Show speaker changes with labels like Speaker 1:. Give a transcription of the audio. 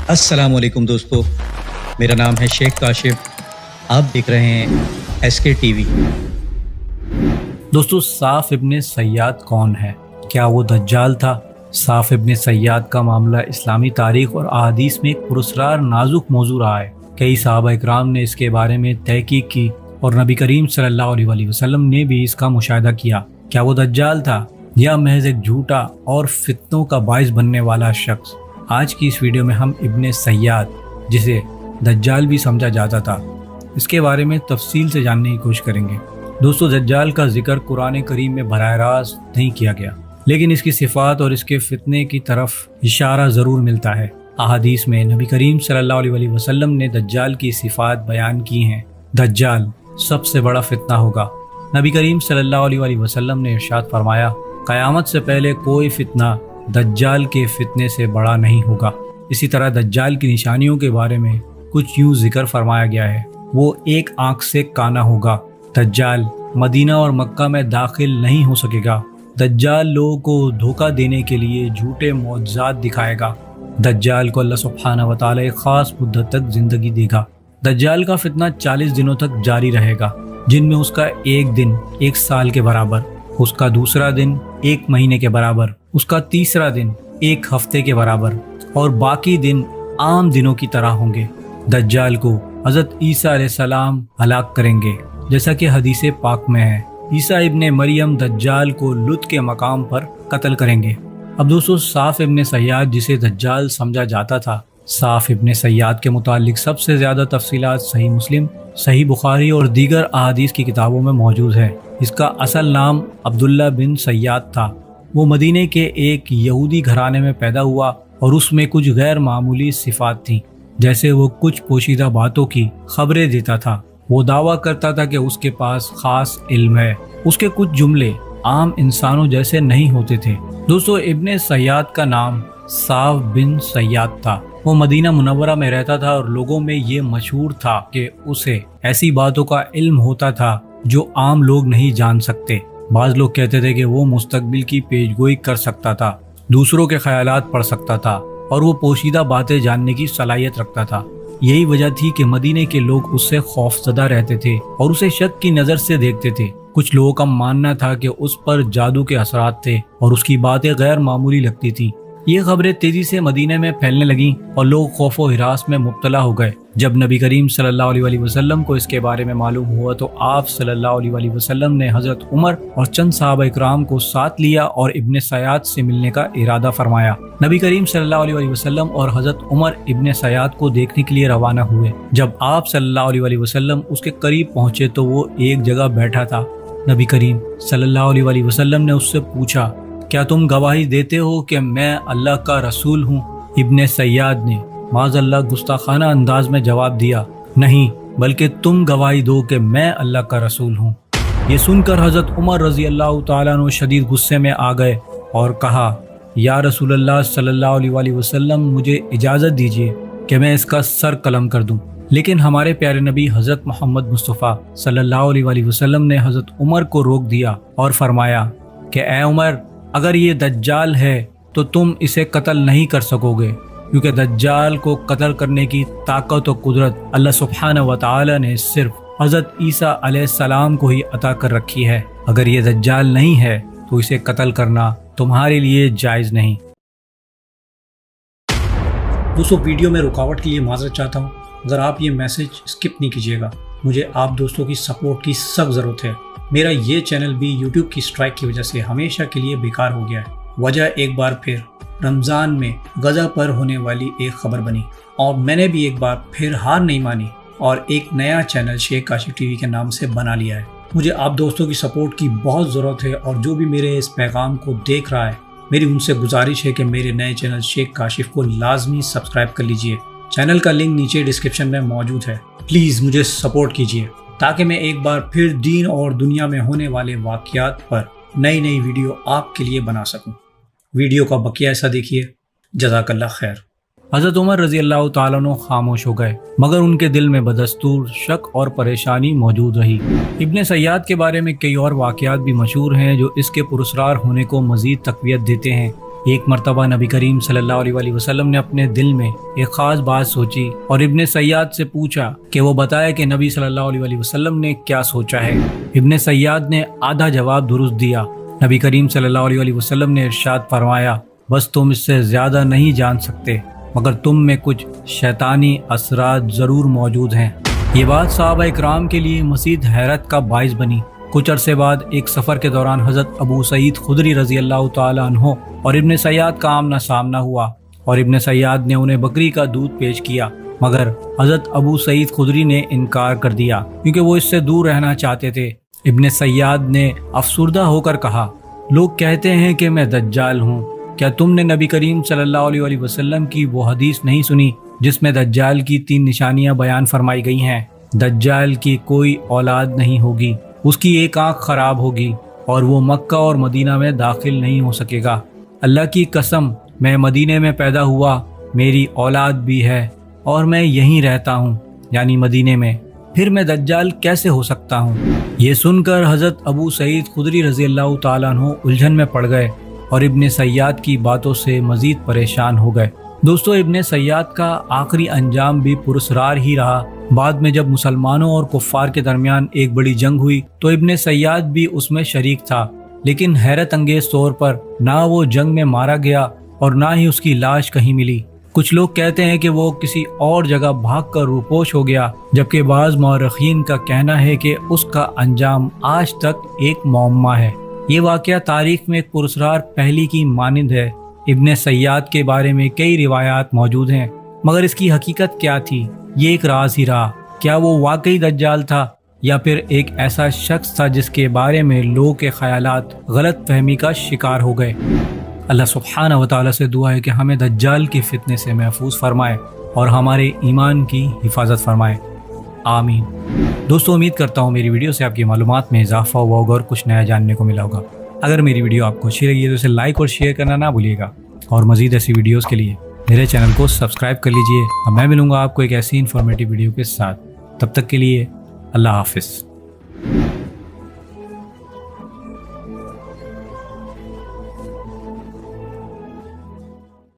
Speaker 1: السلام علیکم دوستو، میرا نام ہے شیخ کاشف۔ آپ دیکھ رہے ہیں ایس کے ٹی وی۔
Speaker 2: دوستو، صاف ابن سیاد کون ہے؟ کیا وہ دجال تھا؟ صاف ابن سیاد کا معاملہ اسلامی تاریخ اور احادیث میں ایک پراسرار نازک موضوع رہا ہے۔ کئی صحابہ اکرام نے اس کے بارے میں تحقیق کی اور نبی کریم صلی اللہ علیہ وسلم نے بھی اس کا مشاہدہ کیا۔ کیا وہ دجال تھا یا محض ایک جھوٹا اور فتنوں کا باعث بننے والا شخص؟ آج کی اس ویڈیو میں ہم ابن سیاد، جسے دجال بھی سمجھا جاتا تھا، اس کے بارے میں تفصیل سے جاننے کی کوشش کریں گے۔ دوستو، دجال کا ذکر قرآن کریم میں براہ راست نہیں کیا گیا، لیکن اس کی صفات اور اس کے فتنے کی طرف اشارہ ضرور ملتا ہے۔ احادیث میں نبی کریم صلی اللہ علیہ وسلم نے دجال کی صفات بیان کی ہیں۔ دجال سب سے بڑا فتنہ ہوگا۔ نبی کریم صلی اللہ علیہ وسلم نے ارشاد فرمایا، قیامت سے پہلے کوئی فتنہ دجال کے فتنے سے بڑا نہیں ہوگا۔ اسی طرح دجال کی نشانیوں کے بارے میں کچھ یوں ذکر فرمایا گیا ہے۔ وہ ایک آنکھ سے کانا ہوگا۔ دجال مدینہ اور مکہ میں داخل نہیں ہو سکے گا۔ دجال لوگوں کو دھوکہ دینے کے لیے جھوٹے معجزات دکھائے گا۔ دجال کو اللہ سبحانہ و تعالی ایک خاص مدت تک زندگی دے گا۔ دجال کا فتنہ 40 دنوں تک جاری رہے گا، جن میں اس کا ایک دن 1 سال کے برابر، اس کا دوسرا دن 1 مہینے کے برابر، اس کا تیسرا دن 1 ہفتے کے برابر، اور باقی دن عام دنوں کی طرح ہوں گے۔ دجال کو حضرت عیسیٰ علیہ السلام ہلاک کریں گے، جیسا کہ حدیث پاک میں ہے۔ عیسیٰ ابن مریم دجال کو لط کے مقام پر قتل کریں گے۔ اب دوستو، صاف ابن سیاد جسے دجال سمجھا جاتا تھا، صاف ابن سیاد کے متعلق سب سے زیادہ تفصیلات صحیح مسلم، صحیح بخاری اور دیگر احادیث کی کتابوں میں موجود ہے۔ اس کا اصل نام عبداللہ بن سیاد تھا۔ وہ مدینے کے ایک یہودی گھرانے میں پیدا ہوا اور اس میں کچھ غیر معمولی صفات تھیں، جیسے وہ کچھ پوشیدہ باتوں کی خبریں دیتا تھا۔ وہ دعویٰ کرتا تھا کہ اس کے پاس خاص علم ہے۔ اس کے کچھ جملے عام انسانوں جیسے نہیں ہوتے تھے۔ دوستو، ابن سیاد کا نام صاف بن سیاد تھا۔ وہ مدینہ منورہ میں رہتا تھا اور لوگوں میں یہ مشہور تھا کہ اسے ایسی باتوں کا علم ہوتا تھا جو عام لوگ نہیں جان سکتے۔ بعض لوگ کہتے تھے کہ وہ مستقبل کی پیش گوئی کر سکتا تھا، دوسروں کے خیالات پڑھ سکتا تھا اور وہ پوشیدہ باتیں جاننے کی صلاحیت رکھتا تھا۔ یہی وجہ تھی کہ مدینے کے لوگ اس سے خوفزدہ رہتے تھے اور اسے شک کی نظر سے دیکھتے تھے۔ کچھ لوگوں کا ماننا تھا کہ اس پر جادو کے اثرات تھے اور اس کی باتیں غیر معمولی لگتی تھیں۔ یہ خبریں تیزی سے مدینے میں پھیلنے لگیں اور لوگ خوف و ہراس میں مبتلا ہو گئے۔ جب نبی کریم صلی اللہ علیہ وسلم کو اس کے بارے میں معلوم ہوا تو آپ صلی اللہ علیہ وسلم نے حضرت عمر اور چند صحابہ اکرام کو ساتھ لیا اور ابن سیاد سے ملنے کا ارادہ فرمایا۔ نبی کریم صلی اللہ علیہ وسلم اور حضرت عمر ابن سیاد کو دیکھنے کے لیے روانہ ہوئے۔ جب آپ صلی اللہ علیہ وسلم اس کے قریب پہنچے تو وہ ایک جگہ بیٹھا تھا۔ نبی کریم صلی اللہ علیہ وسلم نے اس سے پوچھا، کیا تم گواہی دیتے ہو کہ میں اللہ کا رسول ہوں؟ ابن سیاد نے معاذ اللہ گستاخانہ انداز میں جواب دیا، نہیں، بلکہ تم گواہی دو کہ میں اللہ کا رسول ہوں۔ یہ سن کر حضرت عمر رضی اللہ تعالیٰ عنہ شدید غصے میں آ گئے اور کہا، یا رسول اللہ صلی اللہ علیہ وسلم، مجھے اجازت دیجیے کہ میں اس کا سر قلم کر دوں۔ لیکن ہمارے پیارے نبی حضرت محمد مصطفیٰ صلی اللہ علیہ وسلم نے حضرت عمر کو روک دیا اور فرمایا کہ اے عمر، اگر یہ دجال ہے تو تم اسے قتل نہیں کر سکو گے، کیونکہ دجال کو قتل کرنے کی طاقت و قدرت اللہ سبحانہ و تعالی نے صرف حضرت عیسیٰ علیہ السلام کو ہی عطا کر رکھی ہے۔ اگر یہ دجال نہیں ہے تو اسے قتل کرنا تمہارے لیے جائز نہیں۔ دوستو، ویڈیو میں رکاوٹ کے لیے معذرت چاہتا ہوں۔ اگر آپ یہ میسج اسکپ نہیں کیجیے گا، مجھے آپ دوستوں کی سپورٹ کی سخت ضرورت ہے۔ میرا یہ چینل بھی یوٹیوب کی اسٹرائک کی وجہ سے ہمیشہ کے لیے بیکار ہو گیا ہے۔ وجہ ایک بار پھر رمضان میں غزہ پر ہونے والی ایک خبر بنی اور میں نے بھی ایک بار پھر ہار نہیں مانی اور ایک نیا چینل شیخ کاشف ٹی وی کے نام سے بنا لیا ہے۔ مجھے آپ دوستوں کی سپورٹ کی بہت ضرورت ہے اور جو بھی میرے اس پیغام کو دیکھ رہا ہے، میری ان سے گزارش ہے کہ میرے نئے چینل شیخ کاشف کو لازمی سبسکرائب کر لیجئے۔ چینل کا لنک نیچے ڈسکرپشن میں موجود ہے۔ پلیز مجھے سپورٹ کیجیے تاکہ میں ایک بار پھر دین اور دنیا میں ہونے والے واقعات پر نئی ویڈیو آپ کے لیے بنا سکوں۔ ویڈیو کا بقیہ ایسا دیکھیے۔ جزاک اللہ خیر۔ حضرت عمر رضی اللہ تعالیٰ عنہ خاموش ہو گئے، مگر ان کے دل میں بدستور شک اور پریشانی موجود رہی۔ ابن سیاد کے بارے میں کئی اور واقعات بھی مشہور ہیں جو اس کے پراسرار ہونے کو مزید تقویت دیتے ہیں۔ ایک مرتبہ نبی کریم صلی اللہ علیہ وسلم نے اپنے دل میں ایک خاص بات سوچی اور ابن سیاد سے پوچھا کہ وہ بتائے کہ نبی صلی اللہ علیہ وسلم نے کیا سوچا ہے۔ ابن سیاد نے آدھا جواب درست دیا۔ نبی کریم صلی اللہ علیہ وسلم نے ارشاد فرمایا، بس تم اس سے زیادہ نہیں جان سکتے، مگر تم میں کچھ شیطانی اثرات ضرور موجود ہیں۔ یہ بات صحابہ اکرام کے لیے مزید حیرت کا باعث بنی۔ کچھ عرصے بعد ایک سفر کے دوران حضرت ابو سعید خدری رضی اللہ تعالی عنہ اور ابن سیاد کا آمنا سامنا ہوا اور ابن سیاد نے انہیں بکری کا دودھ پیش کیا، مگر حضرت ابو سعید خدری نے انکار کر دیا کیونکہ وہ اس سے دور رہنا چاہتے تھے۔ ابن سیاد نے افسردہ ہو کر کہا، لوگ کہتے ہیں کہ میں دجال ہوں، کیا تم نے نبی کریم صلی اللہ علیہ وسلم کی وہ حدیث نہیں سنی جس میں دجال کی 3 نشانیاں بیان فرمائی گئی ہیں؟ دجال کی کوئی اولاد نہیں ہوگی، اس کی ایک آنکھ خراب ہوگی اور وہ مکہ اور مدینہ میں داخل نہیں ہو سکے گا۔ اللہ کی قسم، میں مدینے میں پیدا ہوا، میری اولاد بھی ہے اور میں یہیں رہتا ہوں، یعنی مدینے میں، پھر میں دجال کیسے ہو سکتا ہوں؟ یہ سن کر حضرت ابو سعید خدری رضی اللہ تعالیٰ عنہ الجھن میں پڑ گئے اور ابن سیاد کی باتوں سے مزید پریشان ہو گئے۔ دوستو، ابن سیاد کا آخری انجام بھی پراسرار ہی رہا۔ بعد میں جب مسلمانوں اور کفار کے درمیان ایک بڑی جنگ ہوئی تو ابن سیاد بھی اس میں شریک تھا، لیکن حیرت انگیز طور پر نہ وہ جنگ میں مارا گیا اور نہ ہی اس کی لاش کہیں ملی۔ کچھ لوگ کہتے ہیں کہ وہ کسی اور جگہ بھاگ کر روپوش ہو گیا، جبکہ بعض مورخین کا کہنا ہے کہ اس کا انجام آج تک ایک معمہ ہے۔ یہ واقعہ تاریخ میں ایک پراسرار پہلی کی مانند ہے۔ ابن سیاد کے بارے میں کئی روایات موجود ہیں، مگر اس کی حقیقت کیا تھی یہ ایک راز ہی رہا۔ کیا وہ واقعی دجال تھا یا پھر ایک ایسا شخص تھا جس کے بارے میں لوگوں کے خیالات غلط فہمی کا شکار ہو گئے؟ اللہ سبحانہ و تعالیٰ سے دعا ہے کہ ہمیں دجال کے فتنے سے محفوظ فرمائے اور ہمارے ایمان کی حفاظت فرمائے، آمین۔ دوستو، امید کرتا ہوں میری ویڈیو سے آپ کی معلومات میں اضافہ ہوا ہوگا اور کچھ نیا جاننے کو ملا ہوگا۔ اگر میری ویڈیو آپ کو اچھی لگی ہے تو اسے لائک اور شیئر کرنا نہ بھولیے گا، اور مزید ایسی ویڈیوز کے لیے میرے چینل کو سبسکرائب کر لیجئے۔ اب میں ملوں گا آپ کو ایک ایسی انفارمیٹیو ویڈیو کے ساتھ، تب تک کے لیے اللہ حافظ۔